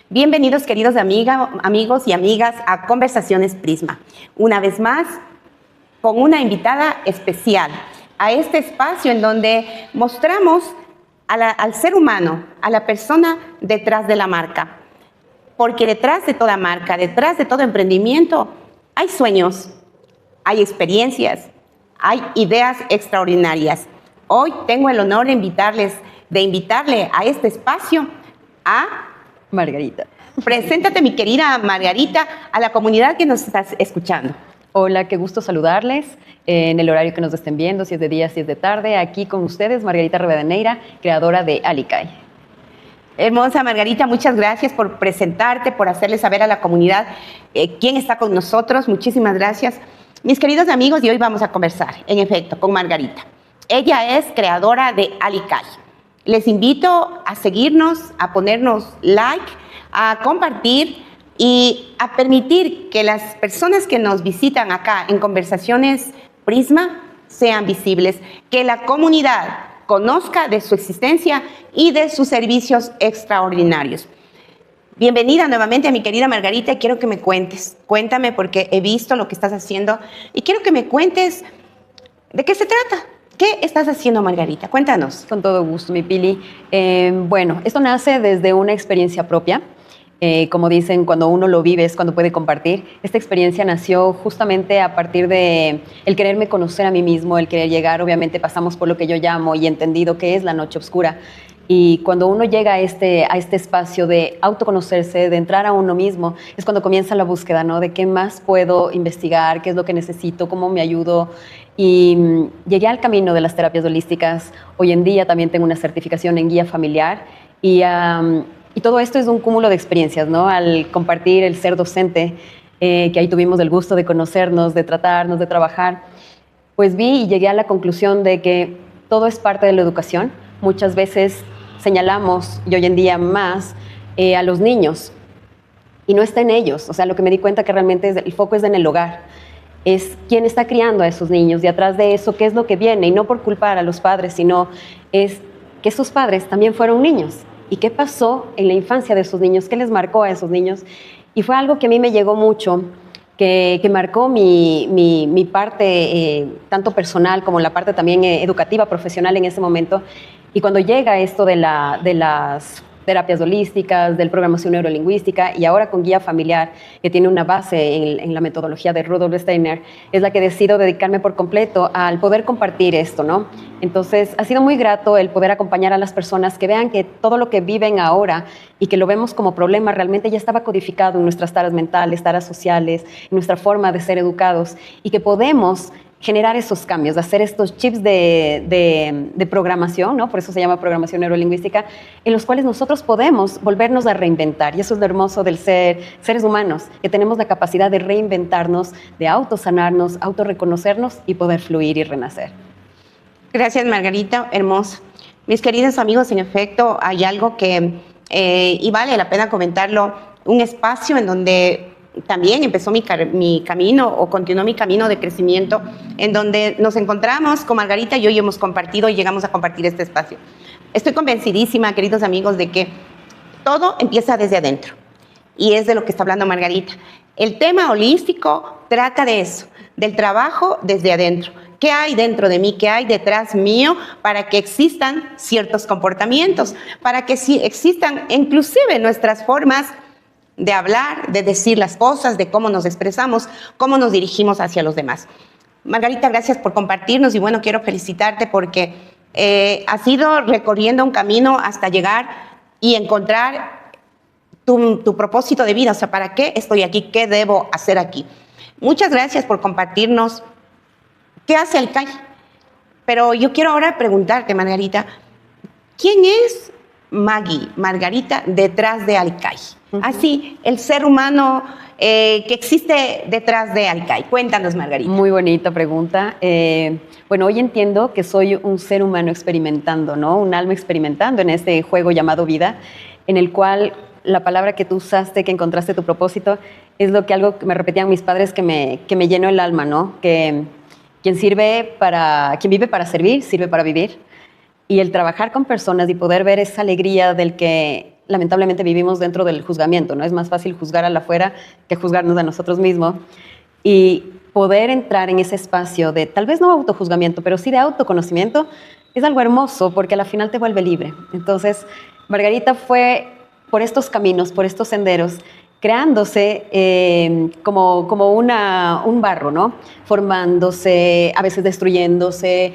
Bienvenidos, queridos amigos y amigas, a Conversaciones Prisma. Una vez más, con una invitada especial a este espacio en donde mostramos al ser humano, a la persona detrás de la marca. Porque detrás de toda marca, detrás de todo emprendimiento, hay sueños, hay experiencias, hay ideas extraordinarias. Hoy tengo el honor de invitarle a este espacio a Margarita. Preséntate, mi querida Margarita, a la comunidad que nos estás escuchando. Hola, qué gusto saludarles en el horario que nos estén viendo, si es de día, si es de tarde. Aquí con ustedes, Margarita Rivadeneira, creadora de Alicay. Hermosa Margarita, muchas gracias por presentarte, por hacerle saber a la comunidad quién está con nosotros. Muchísimas gracias. Mis queridos amigos, y hoy vamos a conversar, en efecto, con Margarita. Ella es creadora de Alicay. Les invito a seguirnos, a ponernos like, a compartir y a permitir que las personas que nos visitan acá en Conversaciones Prisma sean visibles, que la comunidad conozca de su existencia y de sus servicios extraordinarios. Bienvenida nuevamente a mi querida Margarita y quiero que me cuentes. Cuéntame porque he visto lo que estás haciendo y quiero que me cuentes de qué se trata. ¿Qué estás haciendo, Margarita? Cuéntanos. Con todo gusto, mi Pili. Bueno, esto nace desde una experiencia propia. Como dicen, cuando uno lo vive es cuando puede compartir. Esta experiencia nació justamente a partir de el quererme conocer a mí mismo, el querer llegar. Obviamente pasamos por lo que yo llamo y entendido que es la noche oscura. Y cuando uno llega a este espacio de autoconocerse, de entrar a uno mismo, es cuando comienza la búsqueda, ¿no? De qué más puedo investigar, qué es lo que necesito, cómo me ayudo. Y llegué al camino de las terapias holísticas. Hoy en día también tengo una certificación en guía familiar y todo esto es un cúmulo de experiencias, ¿no? Al compartir el ser docente, que ahí tuvimos el gusto de conocernos, de tratarnos, de trabajar, pues vi y llegué a la conclusión de que todo es parte de la educación. Muchas veces señalamos, y hoy en día más, a los niños, y no está en ellos. O sea, lo que me di cuenta que realmente el foco es en el hogar. Es quién está criando a esos niños y atrás de eso, qué es lo que viene. Y no por culpar a los padres, sino es que esos padres también fueron niños. ¿Y qué pasó en la infancia de esos niños? ¿Qué les marcó a esos niños? Y fue algo que a mí me llegó mucho, que marcó mi parte, tanto personal como la parte también educativa, profesional en ese momento. Y cuando llega esto de las terapias holísticas, de programación neurolingüística y ahora con guía familiar, que tiene una base en la metodología de Rudolf Steiner, es la que decido dedicarme por completo al poder compartir esto, ¿no? Entonces, ha sido muy grato el poder acompañar a las personas que vean que todo lo que viven ahora y que lo vemos como problema realmente ya estaba codificado en nuestras taras mentales, taras sociales, en nuestra forma de ser educados y que podemos generar esos cambios, hacer estos chips de programación, ¿no? Por eso se llama programación neurolingüística, en los cuales nosotros podemos volvernos a reinventar. Y eso es lo hermoso del seres humanos, que tenemos la capacidad de reinventarnos, de autosanarnos, autorreconocernos y poder fluir y renacer. Gracias, Margarita, hermoso. Mis queridos amigos, en efecto, hay algo que, y vale la pena comentarlo, un espacio en donde también empezó mi camino o continuó mi camino de crecimiento, en donde nos encontramos con Margarita y hoy hemos compartido y llegamos a compartir este espacio. Estoy convencidísima, queridos amigos, de que todo empieza desde adentro y es de lo que está hablando Margarita. El tema holístico trata de eso, del trabajo desde adentro. ¿Qué hay dentro de mí? ¿Qué hay detrás mío para que existan ciertos comportamientos? Para que sí existan inclusive nuestras formas de hablar, de decir las cosas, de cómo nos expresamos, cómo nos dirigimos hacia los demás. Margarita, gracias por compartirnos y bueno, quiero felicitarte porque has ido recorriendo un camino hasta llegar y encontrar tu propósito de vida, o sea, ¿para qué estoy aquí? ¿Qué debo hacer aquí? Muchas gracias por compartirnos qué hace Alicay. Pero yo quiero ahora preguntarte, Margarita, ¿quién es Margarita detrás de Alicay? Así, el ser humano que existe detrás de Alicay. Cuéntanos, Margarita. Muy bonita pregunta. Bueno, hoy entiendo que soy un ser humano experimentando, ¿no? Un alma experimentando en este juego llamado vida, en el cual la palabra que tú usaste, que encontraste tu propósito, es algo que me repetían mis padres que me llenó el alma, ¿no? Que quien vive para servir, sirve para vivir. Y el trabajar con personas y poder ver esa alegría del que lamentablemente vivimos dentro del juzgamiento, ¿no? Es más fácil juzgar al afuera que juzgarnos a nosotros mismos. Y poder entrar en ese espacio de, tal vez no autojuzgamiento, pero sí de autoconocimiento, es algo hermoso porque a la final te vuelve libre. Entonces, Margarita fue por estos caminos, por estos senderos, creándose como un barro, ¿no? Formándose, a veces destruyéndose,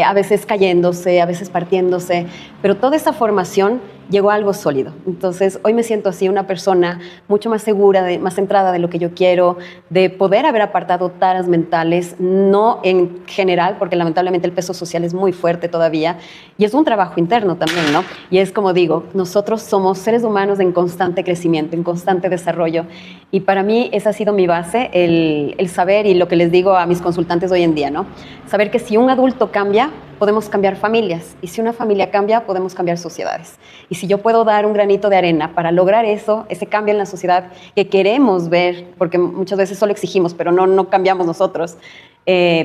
a veces cayéndose, a veces partiéndose, pero toda esa formación llegó a algo sólido. Entonces, hoy me siento así, una persona mucho más segura, más centrada de lo que yo quiero, de poder haber apartado taras mentales, no en general, porque lamentablemente el peso social es muy fuerte todavía, y es un trabajo interno también, ¿no? Y es como digo, nosotros somos seres humanos en constante crecimiento, en constante desarrollo, y para mí esa ha sido mi base, el saber, y lo que les digo a mis consultantes hoy en día, ¿no? Saber que si un adulto cambia, podemos cambiar familias, y si una familia cambia, podemos cambiar sociedades. Y si yo puedo dar un granito de arena para lograr eso, ese cambio en la sociedad que queremos ver, porque muchas veces solo exigimos, pero no cambiamos nosotros,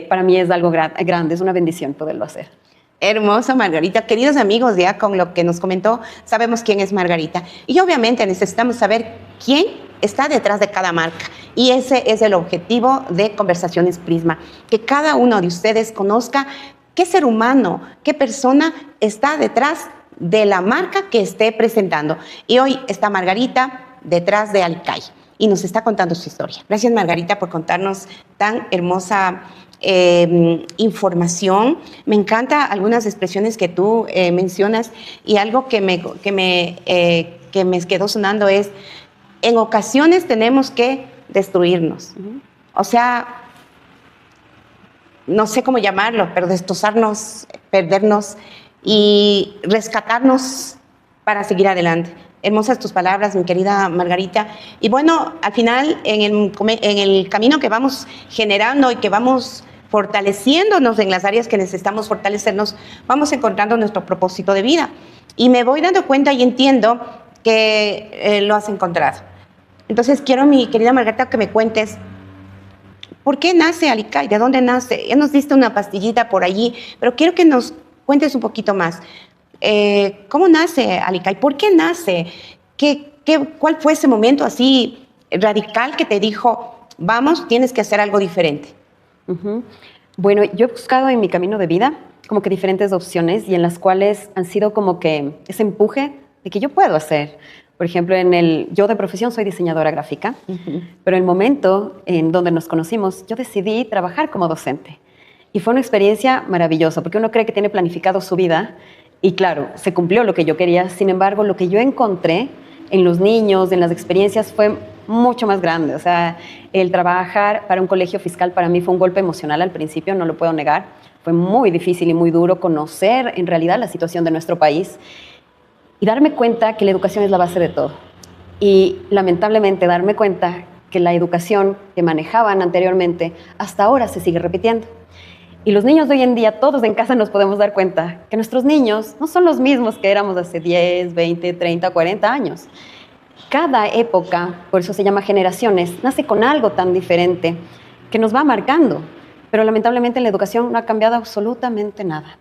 para mí es algo grande, es una bendición poderlo hacer. Hermoso, Margarita. Queridos amigos, ya con lo que nos comentó, sabemos quién es Margarita. Y obviamente necesitamos saber quién está detrás de cada marca. Y ese es el objetivo de Conversaciones Prisma, que cada uno de ustedes conozca qué ser humano, qué persona está detrás de la marca que esté presentando. Y hoy está Margarita detrás de Alicay y nos está contando su historia. Gracias, Margarita, por contarnos tan hermosa información. Me encanta algunas expresiones que tú mencionas, y algo que me quedó sonando es: en ocasiones tenemos que destruirnos. O sea, no sé cómo llamarlo, pero destrozarnos, perdernos y rescatarnos para seguir adelante. Hermosas tus palabras, mi querida Margarita. Y bueno, al final, en el camino que vamos generando y que vamos fortaleciéndonos en las áreas que necesitamos fortalecernos, vamos encontrando nuestro propósito de vida. Y me voy dando cuenta y entiendo que lo has encontrado. Entonces quiero, mi querida Margarita, que me cuentes ¿por qué nace Alicay? ¿De dónde nace? Ya nos diste una pastillita por allí, pero quiero que nos cuentes un poquito más. ¿Cómo nace Alicay? ¿Por qué nace? ¿Cuál fue ese momento así radical que te dijo, vamos, tienes que hacer algo diferente? Bueno, yo he buscado en mi camino de vida como que diferentes opciones, y en las cuales han sido como que ese empuje de que yo puedo hacer. Por ejemplo, yo de profesión soy diseñadora gráfica, pero el momento en donde nos conocimos, yo decidí trabajar como docente. Y fue una experiencia maravillosa, porque uno cree que tiene planificado su vida, y claro, se cumplió lo que yo quería. Sin embargo, lo que yo encontré en los niños, en las experiencias, fue mucho más grande. O sea, el trabajar para un colegio fiscal para mí fue un golpe emocional al principio, no lo puedo negar. Fue muy difícil y muy duro conocer en realidad la situación de nuestro país y darme cuenta que la educación es la base de todo. Y lamentablemente darme cuenta que la educación que manejaban anteriormente hasta ahora se sigue repitiendo. Y los niños de hoy en día, todos en casa nos podemos dar cuenta que nuestros niños no son los mismos que éramos hace 10, 20, 30, 40 años. Cada época, por eso se llama generaciones, nace con algo tan diferente que nos va marcando. Pero lamentablemente en la educación no ha cambiado absolutamente nada.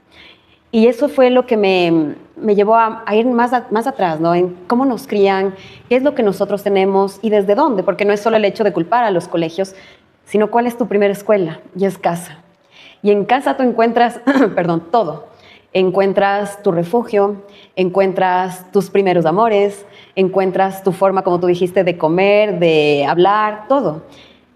Y eso fue lo que me llevó a ir más atrás, ¿no? En cómo nos crían, qué es lo que nosotros tenemos y desde dónde, porque no es solo el hecho de culpar a los colegios, sino cuál es tu primera escuela, y es casa. Y en casa tú encuentras, todo. Encuentras tu refugio, encuentras tus primeros amores, encuentras tu forma, como tú dijiste, de comer, de hablar, todo.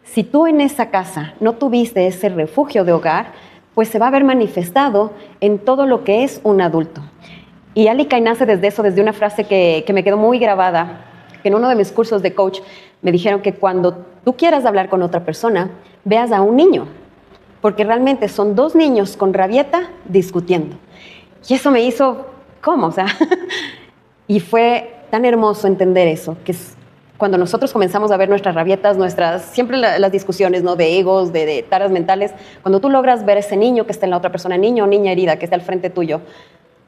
Si tú en esa casa no tuviste ese refugio de hogar, pues se va a ver manifestado en todo lo que es un adulto. Y Alicay nace desde eso, desde una frase que me quedó muy grabada, que en uno de mis cursos de coach me dijeron que cuando tú quieras hablar con otra persona, veas a un niño, porque realmente son dos niños con rabieta discutiendo. Y eso me hizo, ¿cómo? O sea, y fue tan hermoso entender eso, que es cuando nosotros comenzamos a ver nuestras rabietas, siempre las discusiones, ¿no? De egos, de taras mentales, cuando tú logras ver ese niño que está en la otra persona, niño o niña herida que está al frente tuyo,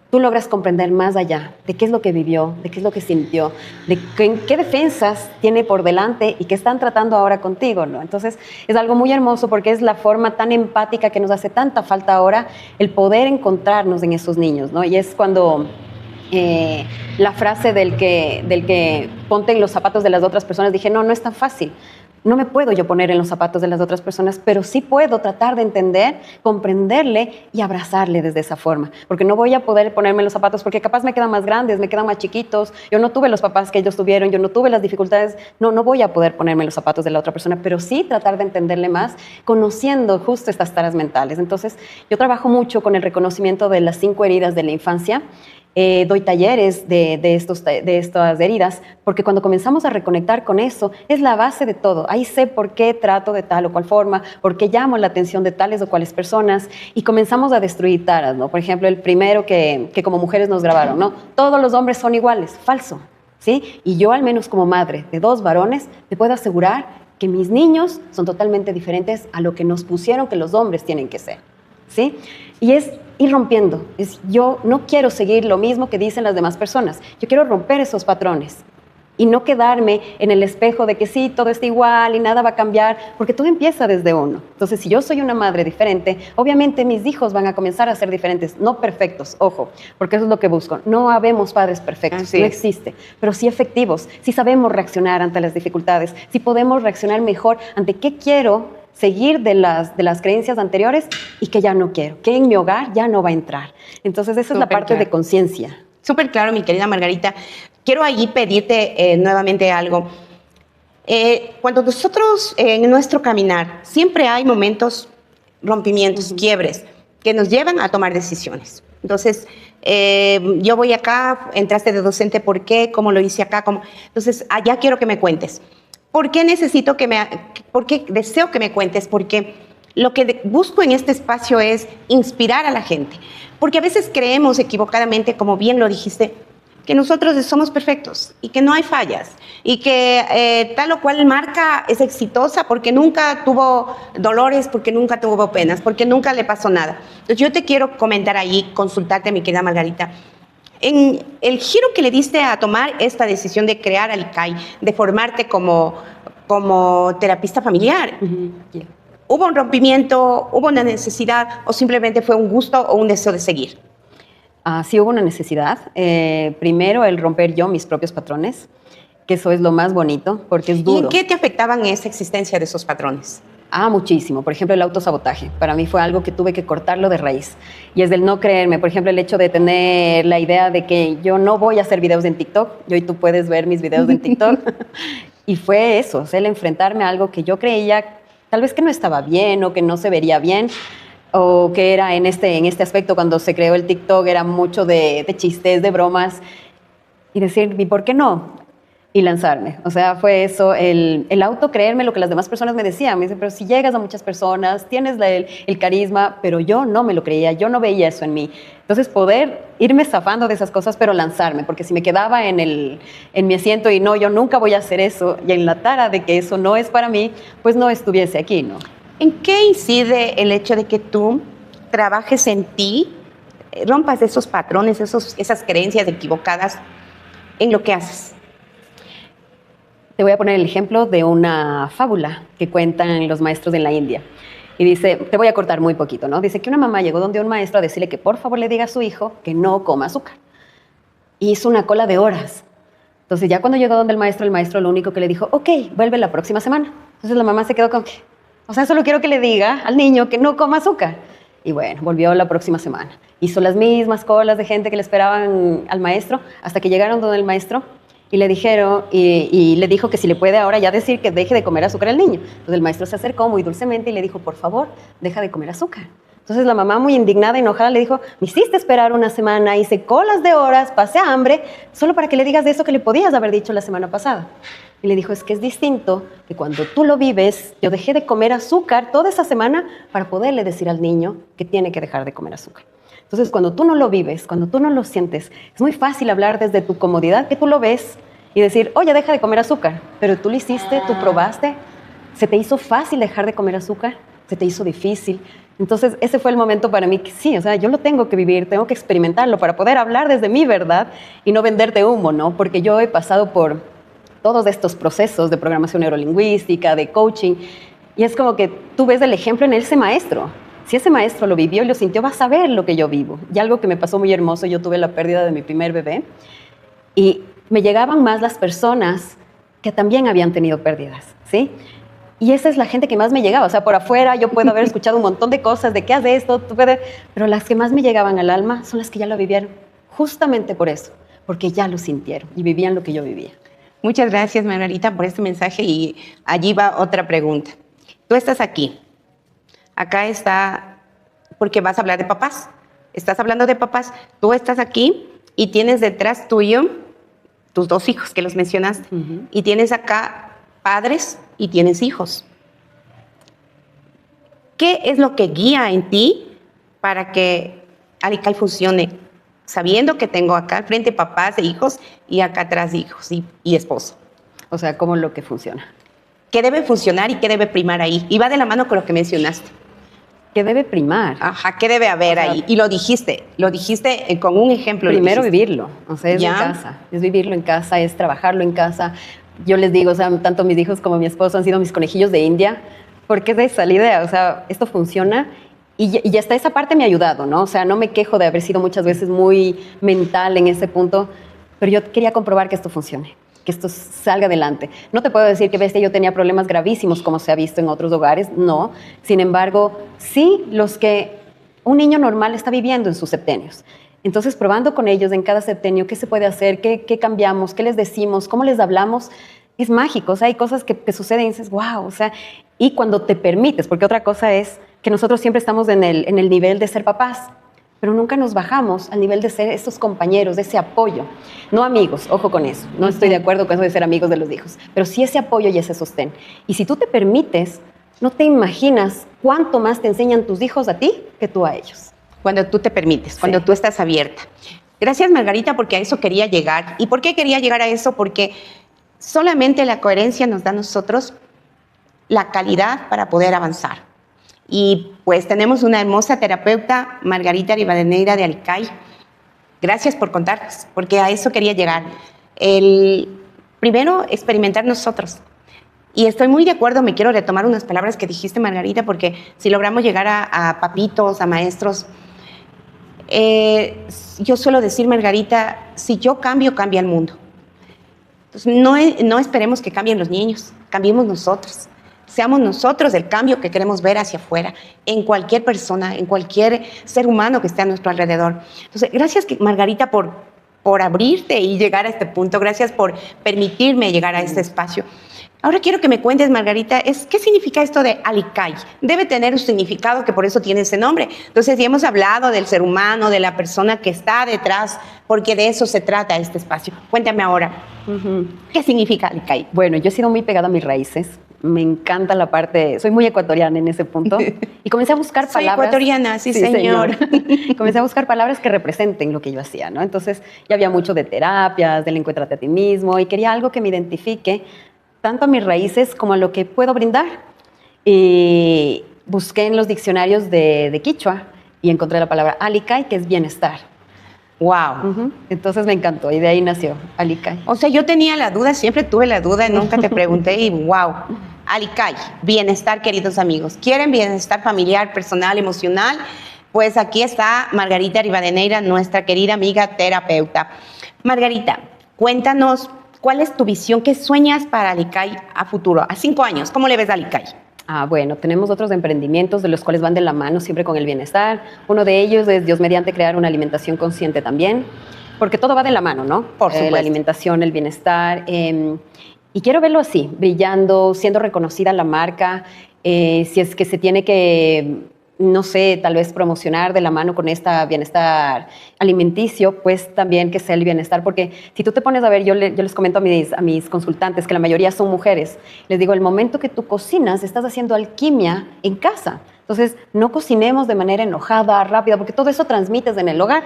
tú logras comprender más allá de qué es lo que vivió, de qué es lo que sintió, de qué defensas tiene por delante y qué están tratando ahora contigo, ¿no? Entonces, es algo muy hermoso porque es la forma tan empática que nos hace tanta falta ahora el poder encontrarnos en esos niños, ¿no? Y es cuando la frase del que ponte en los zapatos de las otras personas, dije, no es tan fácil. No me puedo yo poner en los zapatos de las otras personas, pero sí puedo tratar de entender, comprenderle y abrazarle desde esa forma. Porque no voy a poder ponerme en los zapatos porque capaz me quedan más grandes, me quedan más chiquitos. Yo no tuve los papás que ellos tuvieron, yo no tuve las dificultades. No voy a poder ponerme en los zapatos de la otra persona, pero sí tratar de entenderle más, conociendo justo estas taras mentales. Entonces, yo trabajo mucho con el reconocimiento de las 5 heridas de la infancia. Doy talleres de estas heridas, porque cuando comenzamos a reconectar con eso, es la base de todo. Ahí sé por qué trato de tal o cual forma, por qué llamo la atención de tales o cuales personas, y comenzamos a destruir taras, ¿no? Por ejemplo, el primero que como mujeres nos grabaron, ¿no? Todos los hombres son iguales, falso, ¿sí? Y yo, al menos como madre de 2 varones, te puedo asegurar que mis niños son totalmente diferentes a lo que nos pusieron que los hombres tienen que ser, ¿sí? Y es ir rompiendo. Yo no quiero seguir lo mismo que dicen las demás personas. Yo quiero romper esos patrones y no quedarme en el espejo de que sí, todo está igual y nada va a cambiar, porque todo empieza desde uno. Entonces, si yo soy una madre diferente, obviamente mis hijos van a comenzar a ser diferentes, no perfectos, ojo, porque eso es lo que busco. No habemos padres perfectos, no existe, pero sí efectivos, sí sabemos reaccionar ante las dificultades, sí podemos reaccionar mejor ante qué quiero seguir de las creencias anteriores y que ya no quiero, que en mi hogar ya no va a entrar. Entonces, esa es la parte de conciencia. Súper claro, mi querida Margarita. Quiero allí pedirte nuevamente algo. Cuando nosotros en nuestro caminar siempre hay momentos, rompimientos, quiebres, que nos llevan a tomar decisiones. Entonces, yo voy acá, entraste de docente, ¿por qué? ¿Cómo lo hice acá? ¿Cómo? Entonces, allá quiero que me cuentes. ¿Por qué por qué deseo que me cuentes? Porque lo que busco en este espacio es inspirar a la gente. Porque a veces creemos equivocadamente, como bien lo dijiste, que nosotros somos perfectos y que no hay fallas y que tal o cual marca es exitosa porque nunca tuvo dolores, porque nunca tuvo penas, porque nunca le pasó nada. Entonces yo te quiero comentar ahí, consultarte, mi querida Margarita, en el giro que le diste a tomar esta decisión de crear Alicay, de formarte como terapista familiar. ¿Hubo un rompimiento, hubo una necesidad o simplemente fue un gusto o un deseo de seguir? Sí hubo una necesidad. Primero, el romper yo mis propios patrones, que eso es lo más bonito, porque es duro. ¿Y en qué te afectaban esa existencia de esos patrones? Muchísimo. Por ejemplo, el autosabotaje. Para mí fue algo que tuve que cortarlo de raíz. Y es del no creerme. Por ejemplo, el hecho de tener la idea de que yo no voy a hacer videos en TikTok. Y hoy tú puedes ver mis videos en TikTok. Y fue eso, o sea, el enfrentarme a algo que yo creía tal vez que no estaba bien o que no se vería bien, o que era en este aspecto cuando se creó el TikTok era mucho de chistes, de bromas, y decir, ¿y por qué no? Y lanzarme. O sea, fue eso, el autocreerme lo que las demás personas me decían. Me dicen, pero si llegas a muchas personas, tienes el carisma, pero yo no me lo creía, yo no veía eso en mí. Entonces, poder irme zafando de esas cosas, pero lanzarme, porque si me quedaba en mi asiento y no, yo nunca voy a hacer eso, y en la tara de que eso no es para mí, pues no estuviese aquí, ¿no? ¿En qué incide el hecho de que tú trabajes en ti, rompas esos patrones, esas creencias equivocadas en lo que haces? Te voy a poner el ejemplo de una fábula que cuentan los maestros en la India. Y dice, te voy a cortar muy poquito, ¿no? Dice que una mamá llegó donde un maestro a decirle que por favor le diga a su hijo que no coma azúcar. Y hizo una cola de horas. Entonces ya cuando llegó donde el maestro lo único que le dijo, ok, vuelve la próxima semana. Entonces la mamá se quedó con que, o sea, solo quiero que le diga al niño que no coma azúcar. Y bueno, volvió la próxima semana. Hizo las mismas colas de gente que le esperaban al maestro hasta que llegaron donde el maestro y le dijeron, y le dijo que si le puede ahora ya decir que deje de comer azúcar al niño. Entonces el maestro se acercó muy dulcemente y le dijo, por favor, deja de comer azúcar. Entonces la mamá, muy indignada, enojada, le dijo, me hiciste esperar una semana, hice colas de horas, pasé hambre, solo para que le digas de eso que le podías haber dicho la semana pasada. Y le dijo, es que es distinto que cuando tú lo vives, yo dejé de comer azúcar toda esa semana para poderle decir al niño que tiene que dejar de comer azúcar. Entonces, cuando tú no lo vives, cuando tú no lo sientes, es muy fácil hablar desde tu comodidad, que tú lo ves, y decir, oye, deja de comer azúcar. Pero tú lo hiciste, tú probaste, se te hizo fácil dejar de comer azúcar, se te hizo difícil. Entonces, ese fue el momento para mí que sí, o sea, yo lo tengo que vivir, tengo que experimentarlo para poder hablar desde mi verdad y no venderte humo, ¿no? Porque yo he pasado por todos estos procesos de programación neurolingüística, de coaching, y es como que tú ves el ejemplo en ese maestro. Si ese maestro lo vivió y lo sintió, va a saber lo que yo vivo. Y algo que me pasó muy hermoso, yo tuve la pérdida de mi primer bebé y me llegaban más las personas que también habían tenido pérdidas, ¿sí? Y esa es la gente que más me llegaba. O sea, por afuera yo puedo haber escuchado un montón de cosas, de qué hace esto, pero las que más me llegaban al alma son las que ya lo vivieron. Justamente por eso, porque ya lo sintieron y vivían lo que yo vivía. Muchas gracias, Margarita, por este mensaje y allí va otra pregunta. Tú estás aquí. Acá está, porque vas a hablar de papás. Estás hablando de papás. Tú estás aquí y tienes detrás tuyo tus 2 hijos que los mencionaste. Y tienes acá padres y tienes hijos. ¿Qué es lo que guía en ti para que Alicay funcione? Sabiendo que tengo acá al frente papás e hijos y acá atrás hijos y esposo. O sea, ¿cómo lo que funciona? ¿Qué debe funcionar y qué debe primar ahí? Y va de la mano con lo que mencionaste. ¿Qué debe primar? Ajá, ¿qué debe haber ahí? Y lo dijiste con un ejemplo. Primero vivirlo, o sea, es en casa, es vivirlo en casa, es trabajarlo en casa. Yo les digo, o sea, tanto mis hijos como mi esposo han sido mis conejillos de India, porque es de esa la idea, o sea, esto funciona y hasta esa parte me ha ayudado, ¿no? O sea, no me quejo de haber sido muchas veces muy mental en ese punto, pero yo quería comprobar que esto funcione, que esto salga adelante. No te puedo decir que bestia, yo tenía problemas gravísimos como se ha visto en otros hogares, no. Sin embargo, sí los que un niño normal está viviendo en sus septenios. Entonces, probando con ellos en cada septenio qué se puede hacer, qué cambiamos, qué les decimos, cómo les hablamos, es mágico. O sea, hay cosas que suceden y dices, wow, o sea, y cuando te permites, porque otra cosa es que nosotros siempre estamos en el nivel de ser papás, pero nunca nos bajamos al nivel de ser estos compañeros, de ese apoyo. No amigos, ojo con eso. No estoy de acuerdo con eso de ser amigos de los hijos, pero sí ese apoyo y ese sostén. Y si tú te permites, no te imaginas cuánto más te enseñan tus hijos a ti que tú a ellos. Cuando tú te permites, cuando tú estás abierta. Gracias, Margarita, porque a eso quería llegar. ¿Y por qué quería llegar a eso? Porque solamente la coherencia nos da a nosotros la calidad para poder avanzar. Y pues tenemos una hermosa terapeuta, Margarita Rivadeneira de Alicay. Gracias por contarnos, porque a eso quería llegar. Primero, experimentar nosotros. Y estoy muy de acuerdo, me quiero retomar unas palabras que dijiste, Margarita, porque si logramos llegar a papitos, a maestros, yo suelo decir, Margarita, si yo cambio, cambia el mundo. Entonces, no esperemos que cambien los niños, cambiemos nosotros. Seamos nosotros el cambio que queremos ver hacia afuera, en cualquier persona, en cualquier ser humano que esté a nuestro alrededor. Entonces, gracias, Margarita, por abrirte y llegar a este punto. Gracias por permitirme llegar a este espacio. Ahora quiero que me cuentes, Margarita, ¿qué significa esto de Alicay? Debe tener un significado que por eso tiene ese nombre. Entonces, ya hemos hablado del ser humano, de la persona que está detrás, porque de eso se trata este espacio. Cuéntame ahora, ¿qué significa Alicay? Bueno, yo he sido muy pegada a mis raíces. Me encanta la parte, soy muy ecuatoriana en ese punto. Y comencé a buscar palabras. Soy ecuatoriana, sí señor. Comencé a buscar palabras que representen lo que yo hacía, ¿no? Entonces, ya había mucho de terapias, del encuéntrate a ti mismo, y quería algo que me identifique tanto a mis raíces como a lo que puedo brindar. Y busqué en los diccionarios de Quichua y encontré la palabra Alicay, que es bienestar. Wow. Entonces me encantó y de ahí nació Alicay. O sea, yo tenía la duda, siempre tuve la duda, nunca te pregunté y wow. Alicay, bienestar, queridos amigos. ¿Quieren bienestar familiar, personal, emocional? Pues aquí está Margarita Rivadeneira, nuestra querida amiga terapeuta. Margarita, cuéntanos, ¿cuál es tu visión? ¿Qué sueñas para Alicay a futuro? A 5 años, ¿cómo le ves a Alicay? Bueno, tenemos otros emprendimientos de los cuales van de la mano siempre con el bienestar. Uno de ellos es, Dios mediante, crear una alimentación consciente también, porque todo va de la mano, ¿no? Por supuesto. La alimentación, el bienestar. Y quiero verlo así, brillando, siendo reconocida la marca. Si es que se tiene que, no sé, tal vez promocionar de la mano con este bienestar alimenticio, pues también que sea el bienestar, porque si tú te pones a ver, yo les comento a mis consultantes, que la mayoría son mujeres, les digo, el momento que tú cocinas, estás haciendo alquimia en casa. Entonces, no cocinemos de manera enojada, rápida, porque todo eso transmites en el hogar.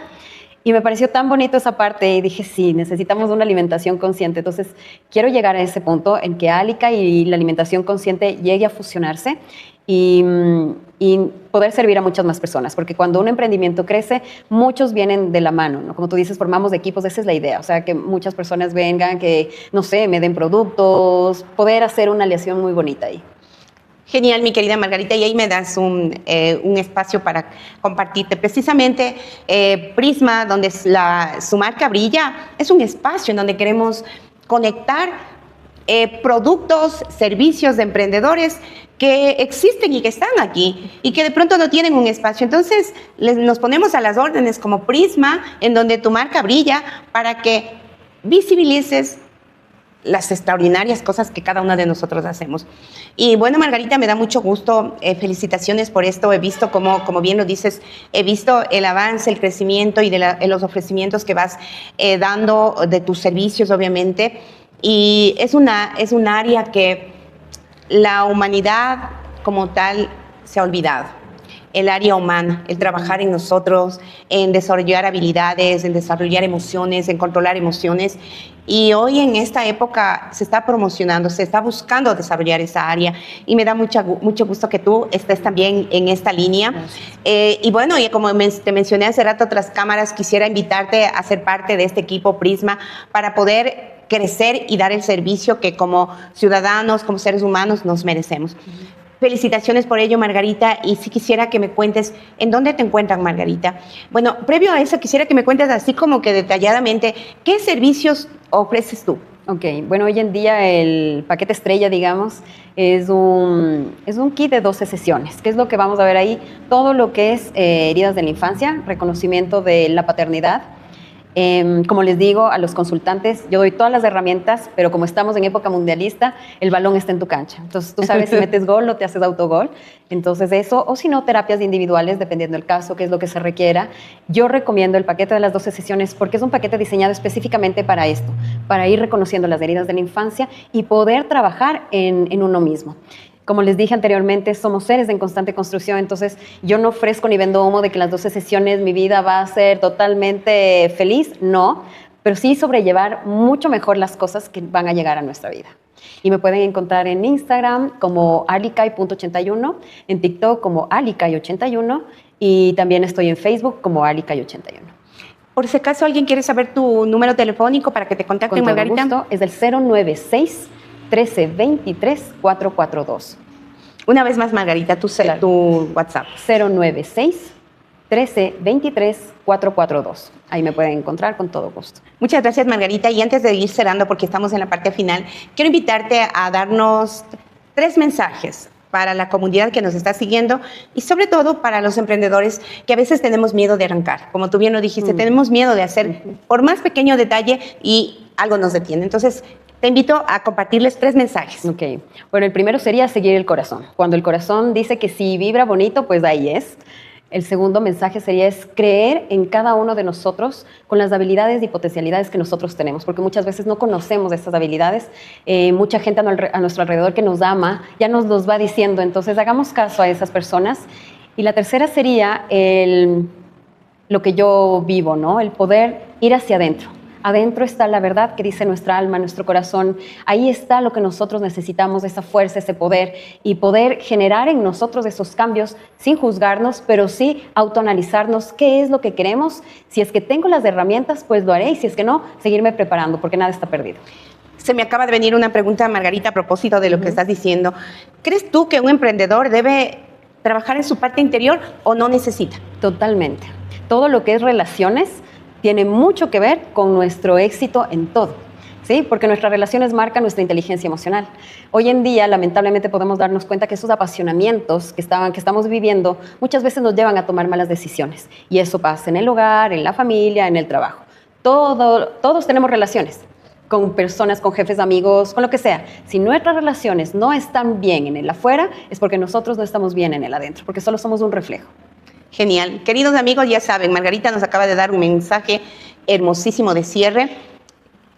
Y me pareció tan bonito esa parte y dije, sí, necesitamos una alimentación consciente. Entonces, quiero llegar a ese punto en que Alicay y la alimentación consciente llegue a fusionarse y poder servir a muchas más personas, porque cuando un emprendimiento crece, muchos vienen de la mano, ¿no? Como tú dices, formamos equipos, esa es la idea, o sea, que muchas personas vengan, que, no sé, me den productos, poder hacer una aliación muy bonita ahí. Genial, mi querida Margarita, y ahí me das un espacio para compartirte. Precisamente Prisma, donde su marca brilla, es un espacio en donde queremos conectar productos, servicios de emprendedores que existen y que están aquí y que de pronto no tienen un espacio. Entonces, nos ponemos a las órdenes como Prisma, en donde tu marca brilla, para que visibilices las extraordinarias cosas que cada una de nosotros hacemos. Y bueno, Margarita, me da mucho gusto, felicitaciones por esto. He visto, como bien lo dices, he visto el avance, el crecimiento y de los ofrecimientos que vas dando de tus servicios, obviamente. Y es un área que la humanidad como tal se ha olvidado. El área humana, el trabajar en nosotros, en desarrollar habilidades, en desarrollar emociones, en controlar emociones. Y hoy en esta época se está promocionando, se está buscando desarrollar esa área y me da mucho gusto que tú estés también en esta línea. Y bueno, y como te mencioné hace rato tras cámaras, quisiera invitarte a ser parte de este equipo Prisma para poder crecer y dar el servicio que como ciudadanos, como seres humanos nos merecemos. Felicitaciones por ello, Margarita, y sí quisiera que me cuentes en dónde te encuentran, Margarita. Bueno, previo a eso, quisiera que me cuentes así como que detalladamente, ¿qué servicios ofreces tú? Ok, bueno, hoy en día el paquete estrella, digamos, es un kit de 12 sesiones. ¿Qué es lo que vamos a ver ahí? Todo lo que es heridas de la infancia, reconocimiento de la paternidad. Como les digo a los consultantes, yo doy todas las herramientas, pero como estamos en época mundialista, el balón está en tu cancha. Entonces tú sabes si metes gol o te haces autogol. Entonces eso, o si no, terapias individuales, dependiendo del caso, qué es lo que se requiera. Yo recomiendo el paquete de las 12 sesiones porque es un paquete diseñado específicamente para esto, para ir reconociendo las heridas de la infancia y poder trabajar en uno mismo. Como les dije anteriormente, somos seres en constante construcción, entonces yo no ofrezco ni vendo humo de que en las 12 sesiones mi vida va a ser totalmente feliz, no, pero sí sobrellevar mucho mejor las cosas que van a llegar a nuestra vida. Y me pueden encontrar en Instagram como alicay.81, en TikTok como alicay81 y también estoy en Facebook como alicay81. Por si acaso alguien quiere saber tu número telefónico para que te contacten, Margarita. Con todo gusto, es del 096 1323 442. Una vez más, Margarita, tu WhatsApp. 096 1323 442. Ahí me pueden encontrar con todo gusto. Muchas gracias, Margarita. Y antes de ir cerrando, porque estamos en la parte final, quiero invitarte a darnos 3 mensajes para la comunidad que nos está siguiendo y sobre todo para los emprendedores que a veces tenemos miedo de arrancar. Como tú bien lo dijiste, tenemos miedo de hacer por más pequeño detalle y algo nos detiene. Entonces, te invito a compartirles 3 mensajes. Ok. Bueno, el primero sería seguir el corazón. Cuando el corazón dice que si vibra bonito, pues ahí es. El segundo mensaje sería creer en cada uno de nosotros con las habilidades y potencialidades que nosotros tenemos, porque muchas veces no conocemos estas habilidades. Mucha gente a nuestro alrededor que nos ama ya nos los va diciendo, entonces hagamos caso a esas personas. Y la tercera sería lo que yo vivo, ¿no? El poder ir hacia adentro. Adentro está la verdad que dice nuestra alma, nuestro corazón. Ahí está lo que nosotros necesitamos, esa fuerza, ese poder y poder generar en nosotros esos cambios sin juzgarnos, pero sí autoanalizarnos qué es lo que queremos. Si es que tengo las herramientas, pues lo haré y si es que no, seguirme preparando porque nada está perdido. Se me acaba de venir una pregunta, Margarita, a propósito de lo que estás diciendo. ¿Crees tú que un emprendedor debe trabajar en su parte interior o no necesita? Totalmente. Todo lo que es relaciones tiene mucho que ver con nuestro éxito en todo, ¿sí? Porque nuestras relaciones marcan nuestra inteligencia emocional. Hoy en día, lamentablemente, podemos darnos cuenta que esos apasionamientos que estamos viviendo muchas veces nos llevan a tomar malas decisiones. Y eso pasa en el hogar, en la familia, en el trabajo. Todos tenemos relaciones con personas, con jefes, amigos, con lo que sea. Si nuestras relaciones no están bien en el afuera, es porque nosotros no estamos bien en el adentro, porque solo somos un reflejo. Genial. Queridos amigos, ya saben, Margarita nos acaba de dar un mensaje hermosísimo de cierre.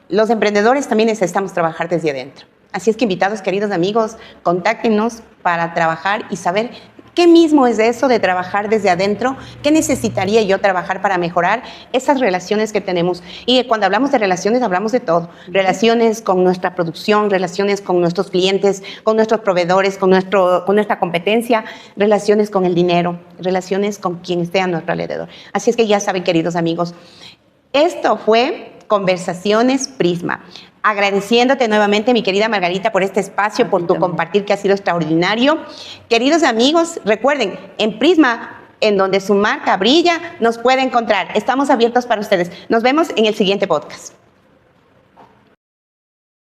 Los emprendedores también necesitamos trabajar desde adentro. Así es que invitados, queridos amigos, contáctenos para trabajar y saber qué mismo es eso de trabajar desde adentro, qué necesitaría yo trabajar para mejorar esas relaciones que tenemos. Y cuando hablamos de relaciones, hablamos de todo. Relaciones con nuestra producción, relaciones con nuestros clientes, con nuestros proveedores, con nuestra competencia, relaciones con el dinero, relaciones con quien esté a nuestro alrededor. Así es que ya saben, queridos amigos, esto fue Conversaciones Prisma. Agradeciéndote nuevamente, mi querida Margarita, por este espacio, por tu compartir que ha sido extraordinario. Queridos amigos, recuerden, en Prisma, en donde su marca brilla, nos puede encontrar. Estamos abiertos para ustedes. Nos vemos en el siguiente podcast.